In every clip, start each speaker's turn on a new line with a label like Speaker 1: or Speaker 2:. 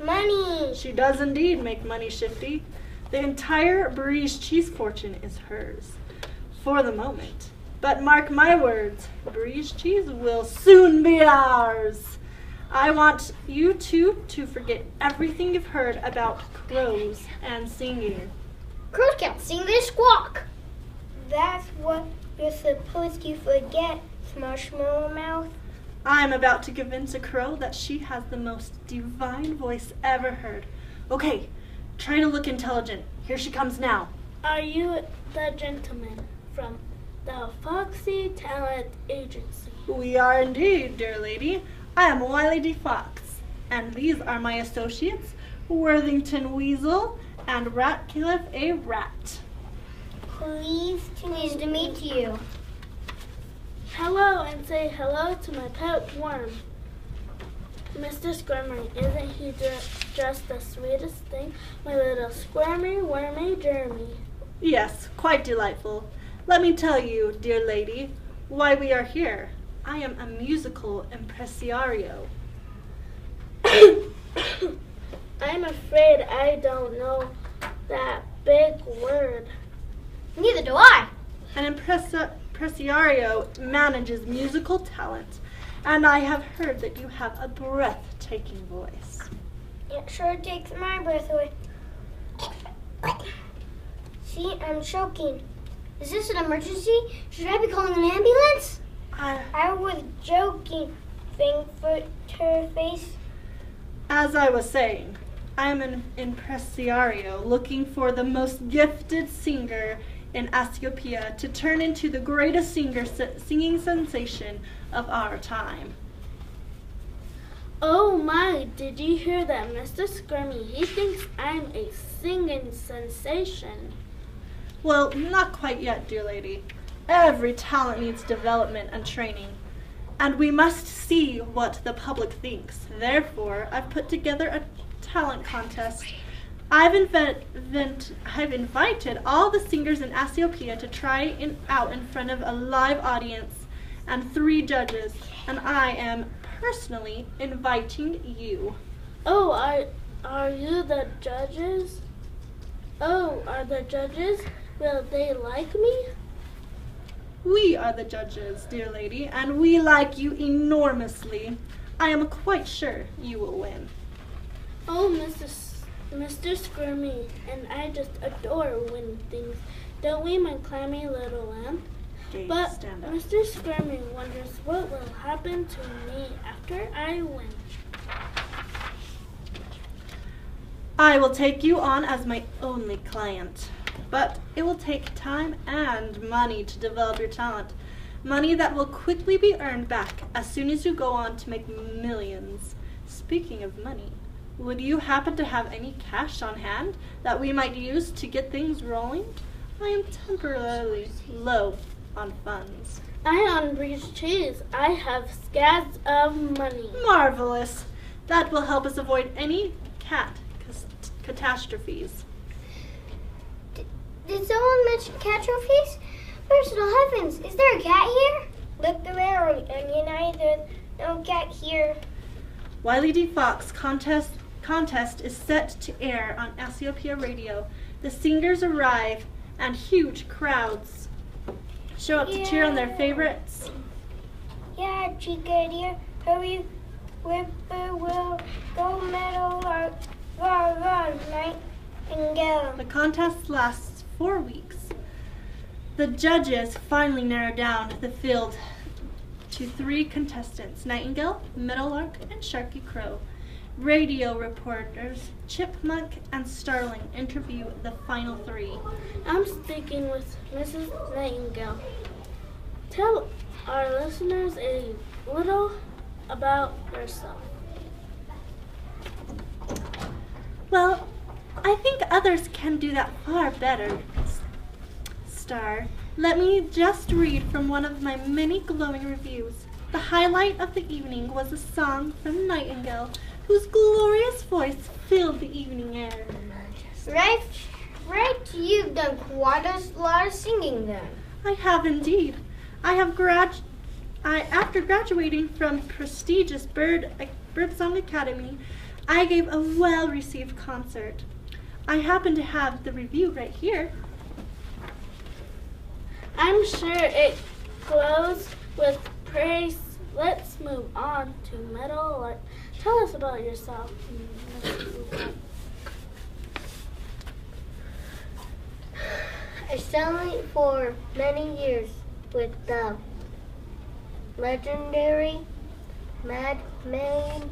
Speaker 1: Money!
Speaker 2: She does indeed make money, Shifty. The entire Breeze cheese fortune is hers. For the moment. But mark my words, Breeze cheese will soon be ours. I want you two to forget everything you've heard about crows and singing.
Speaker 1: Crows can't sing, they squawk. That's what you're supposed to forget, Marshmallow Mouth.
Speaker 2: I'm about to convince a crow that she has the most divine voice ever heard. Okay, try to look intelligent. Here she comes now.
Speaker 3: Are you the gentleman from the Foxy Talent Agency?
Speaker 2: We are indeed, dear lady. I am Wiley D. Fox, and these are my associates, Worthington Weasel and Ratcliffe A. Rat.
Speaker 1: Pleased to meet you.
Speaker 3: Hello, and say hello to my pet worm. Mr. Squirmy, isn't he just the sweetest thing? My little squirmy, wormy Jeremy.
Speaker 2: Yes, quite delightful. Let me tell you, dear lady, why we are here. I am a musical impresario.
Speaker 3: I'm afraid I don't know that big word.
Speaker 1: Neither do I.
Speaker 2: An impresario manages musical talent, and I have heard that you have a breathtaking voice.
Speaker 1: It sure takes my breath away. See, I'm choking. Is this an emergency? Should I be calling an ambulance? I was joking, Fangfoot Turface.
Speaker 2: As I was saying, I am an impresario looking for the most gifted singer in Ethiopia to turn into the greatest singing sensation of our time.
Speaker 3: Oh my, did you hear that, Mr. Squirmy? He thinks I'm a singing sensation.
Speaker 2: Well, not quite yet, dear lady. Every talent needs development and training, and we must see what the public thinks. Therefore, I've put together a talent contest. I've invited all the singers in Ethiopia to try out in front of a live audience and 3 judges, and I am personally inviting you.
Speaker 3: Oh, are you the judges? Oh, are the judges? Will they like me?
Speaker 2: We are the judges, dear lady, and we like you enormously. I am quite sure you will win.
Speaker 3: Oh, Mr. Squirmy, and I just adore winning things. Don't we, my clammy little lamb?
Speaker 2: Okay,
Speaker 3: But
Speaker 2: stand up.
Speaker 3: Mr. Squirmy wonders what will happen to me after I win.
Speaker 2: I will take you on as my only client, but it will take time and money to develop your talent. Money that will quickly be earned back as soon as you go on to make millions. Speaking of money, would you happen to have any cash on hand that we might use to get things rolling? I am temporarily low on funds.
Speaker 3: I on Breeze Cheese. I have scads of money.
Speaker 2: Marvelous. That will help us avoid any catastrophes.
Speaker 1: Did someone mention catastrophes? Personal heavens, is there a cat here? Look around, Onion, there's no cat here.
Speaker 2: Wiley D. Fox contest is set to air on Ethiopia Radio. The singers arrive, and huge crowds show up to cheer on their favorites.
Speaker 1: Yeah, Chica dear, hurry, whippoorwill, go Meadowlark, run, Nightingale.
Speaker 2: The contest lasts 4 weeks. The judges finally narrow down the field to 3 contestants: Nightingale, Meadowlark, and Sharky Crow. Radio reporters Chipmunk and Starling interview the final 3.
Speaker 3: I'm speaking with Mrs. Nightingale. Tell our listeners a little about yourself.
Speaker 2: Well, I think others can do that far better, Star. Let me just read from one of my many glowing reviews. The highlight of the evening was a song from Nightingale, whose glorious voice filled the evening air.
Speaker 1: Right, you've done quite a lot of singing then.
Speaker 2: I have indeed. After graduating from prestigious Birdsong Academy, I gave a well-received concert. I happen to have the review right here.
Speaker 3: I'm sure it glows with praise. Let's move on to Meadowlark. Tell us about yourself.
Speaker 1: I sang for many years with the legendary Mad Maid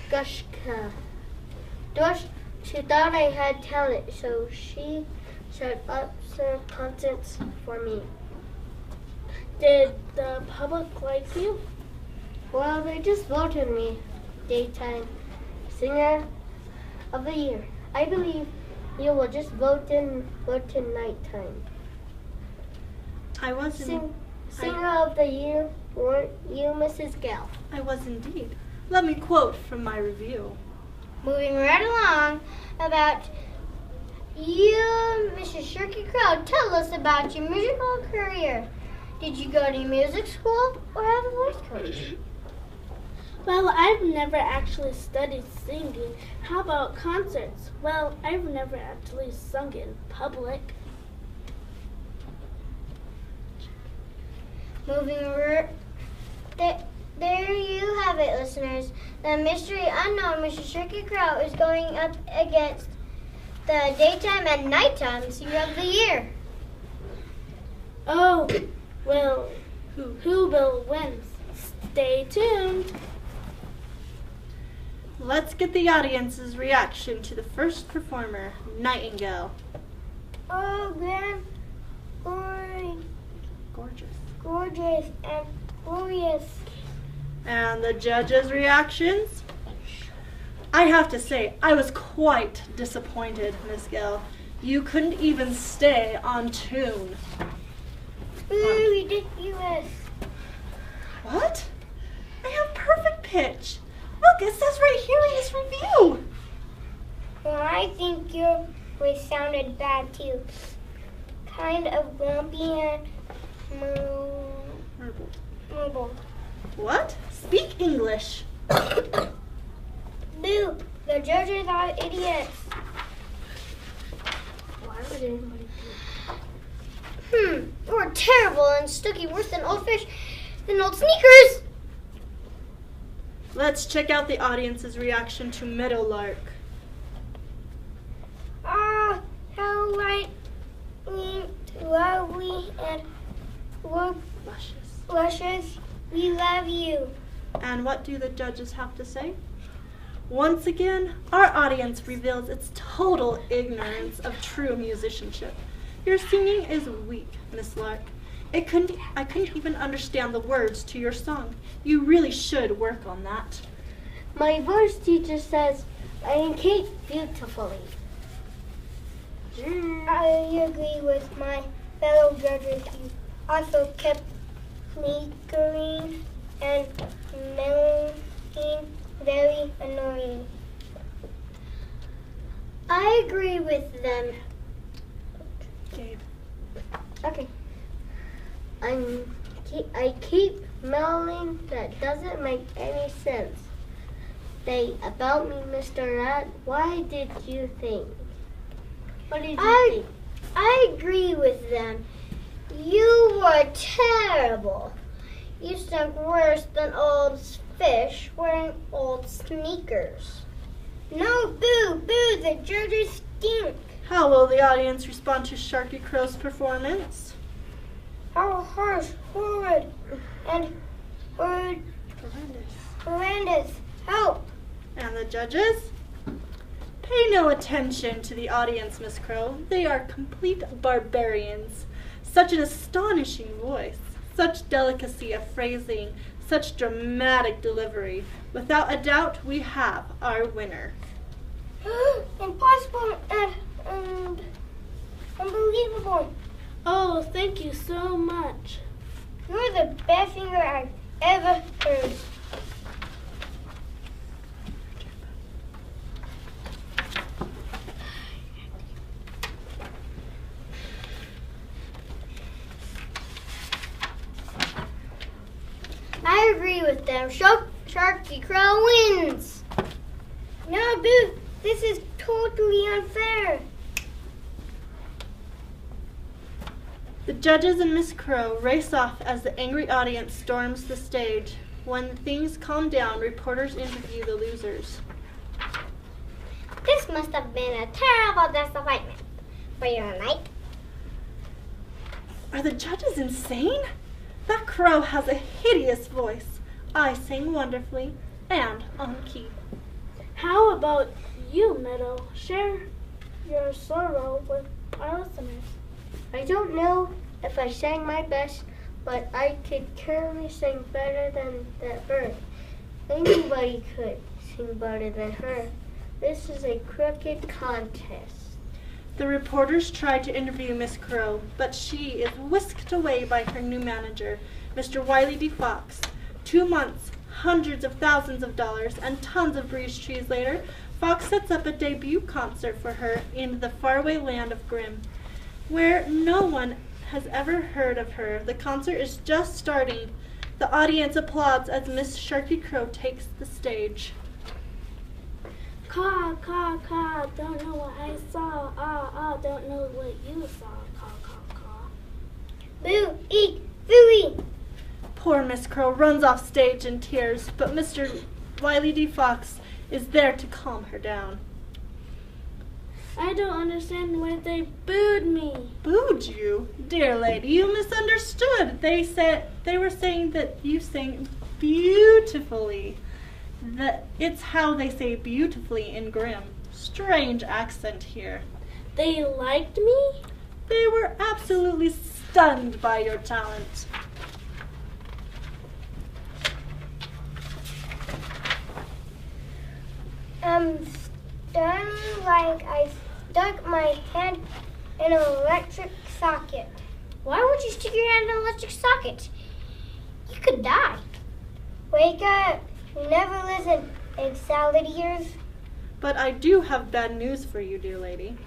Speaker 1: Gushka. She thought I had talent, so she set up some concerts for me.
Speaker 3: Did the public like you?
Speaker 1: Well, they just voted me Daytime Singer of the Year. I believe you will just vote in nighttime.
Speaker 2: I was
Speaker 1: Singer of the Year, weren't you, Mrs. Gale?
Speaker 2: I was indeed. Let me quote from my review.
Speaker 1: Moving right along about you, Mrs. Shirky Crow. Tell us about your musical career. Did you go to music school or have a voice coach?
Speaker 3: Well, I've never actually studied singing. How about concerts? Well, I've never actually sung in public.
Speaker 1: There you have it, listeners. The mystery unknown Mr. Shirky Crow is going up against the Daytime and Nighttime Singer of the Year.
Speaker 3: Oh, well, who will win? Stay tuned.
Speaker 2: Let's get the audience's reaction to the first performer, Nightingale.
Speaker 1: Oh, gorgeous and glorious.
Speaker 2: And the judges' reactions? I have to say, I was quite disappointed, Miss Gale. You couldn't even stay on tune.
Speaker 1: Ooh, ridiculous.
Speaker 2: What? I have perfect pitch. Look, it says right here in this review.
Speaker 1: Well, I think your voice sounded bad too. Kind of lumpy and mumbled.
Speaker 2: What? Speak English.
Speaker 1: Boo! The judges are idiots. Why would anybody do? You're terrible and sticky, worse than old fish, than old sneakers.
Speaker 2: Let's check out the audience's reaction to Meadowlark.
Speaker 1: Ah, how lovely and luscious. We love you.
Speaker 2: And what do the judges have to say? Once again, our audience reveals its total ignorance of true musicianship. Your singing is weak, Miss Lark. I couldn't even understand the words to your song. You really should work on that.
Speaker 1: My voice teacher says I encase beautifully. I agree with my fellow judges. You also kept sneakering and melting very annoying. I agree with them.
Speaker 2: Gabe.
Speaker 1: Okay. I keep melting. That doesn't make any sense. Say about me, Mr. Rat. Why did you think? What did you think? I agree with them. You were terrible. You stunk worse than old fish wearing old sneakers. No, boo, the judges stink.
Speaker 2: How will the audience respond to Sharky Crow's performance?
Speaker 1: How harsh, horrid, and horrendous. Help.
Speaker 2: And the judges? Pay no attention to the audience, Miss Crow. They are complete barbarians. Such an astonishing voice, such delicacy of phrasing, such dramatic delivery. Without a doubt, we have our winner.
Speaker 1: Impossible and unbelievable.
Speaker 3: Oh, thank you so much.
Speaker 1: You're the best singer I've ever heard. I agree with them. Shark Sharky Crow wins. No, Boo, this is totally unfair.
Speaker 2: The judges and Miss Crow race off as the angry audience storms the stage. When things calm down, reporters interview the losers.
Speaker 1: This must have been a terrible disappointment for you tonight.
Speaker 2: Are the judges insane? That crow has a hideous voice. I sing wonderfully and on key.
Speaker 3: How about you, Meadow? Share your sorrow with our listeners.
Speaker 1: I don't know if I sang my best, but I could clearly sing better than that bird. Anybody could sing better than her. This is a crooked contest.
Speaker 2: The reporters try to interview Miss Crow, but she is whisked away by her new manager, Mr. Wiley D. Fox. 2 months, hundreds of thousands of dollars, and tons of breeze trees later, Fox sets up a debut concert for her in the faraway land of Grimm, where no one has ever heard of her. The concert is just starting. The audience applauds as Miss Sharky Crow takes the stage.
Speaker 3: Caw, caw, caw, don't know what I saw. Ah, ah, don't know what you saw. Caw, caw, caw.
Speaker 1: Boo, eek, booey.
Speaker 2: Poor Miss Crow runs off stage in tears, but Mr. Wiley D. Fox is there to calm her down.
Speaker 3: I don't understand why they booed me.
Speaker 2: Booed you? Dear lady, you misunderstood. They were saying that you sang beautifully. It's how they say beautifully in Grimm. Strange accent here.
Speaker 3: They liked me?
Speaker 2: They were absolutely stunned by your talent.
Speaker 1: I'm stunned like I stuck my head in an electric socket. Why would you stick your head in an electric socket? You could die. Wake up. You never listen, egg salad ears.
Speaker 2: But I do have bad news for you, dear lady.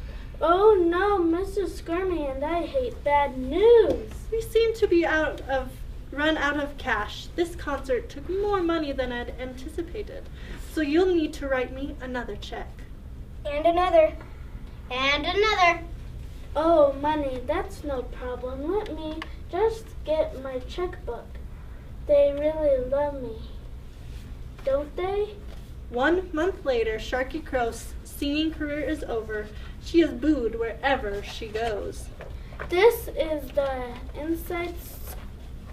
Speaker 3: Oh no, Mr. Squirmy and I hate bad news.
Speaker 2: We seem to be run out of cash. This concert took more money than I'd anticipated. So you'll need to write me another check.
Speaker 1: And another. And another.
Speaker 3: Oh, money, that's no problem. Let me just get my checkbook. They really love me, don't they?
Speaker 2: 1 month later, Sharky Crow's singing career is over. She is booed wherever she goes.
Speaker 3: This is the Inside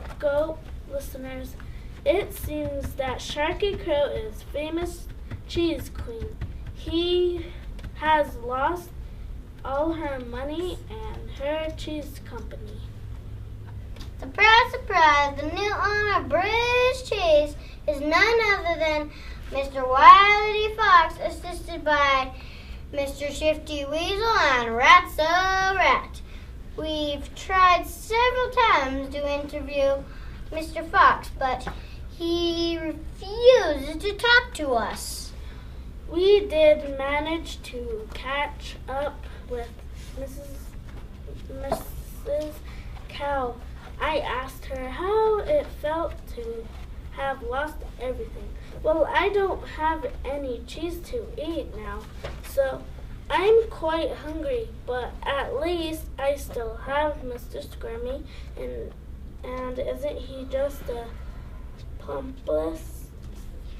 Speaker 3: Scoop, listeners. It seems that Sharky Crow is famous cheese queen. He has lost all her money and her cheese company.
Speaker 1: Surprise, surprise, the new owner of British Cheese is none other than Mr. Wiley Fox, assisted by Mr. Shifty Weasel and Ratso Rat. We've tried several times to interview Mr. Fox, but he refuses to talk to us.
Speaker 3: We did manage to catch up with Mrs. Cow. I asked her how it felt to have lost everything. Well, I don't have any cheese to eat now, so I'm quite hungry, but at least I still have Mr. Squirmy, and isn't he just the plumplest,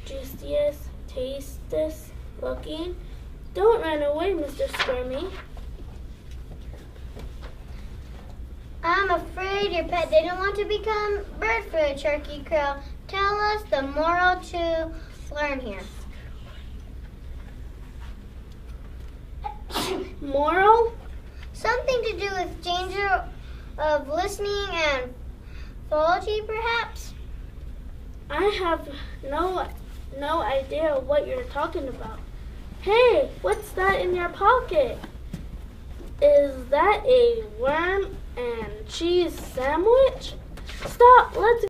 Speaker 3: juiciest, tastiest looking? Don't run away, Mr. Squirmy.
Speaker 1: I'm afraid your pet didn't want to become bird food, Sharky Crow. Tell us the moral to learn here.
Speaker 3: Moral?
Speaker 1: Something to do with danger of listening and quality, perhaps?
Speaker 3: I have no idea what you're talking about. Hey, what's that in your pocket? Is that a worm and cheese sandwich? Stop, let's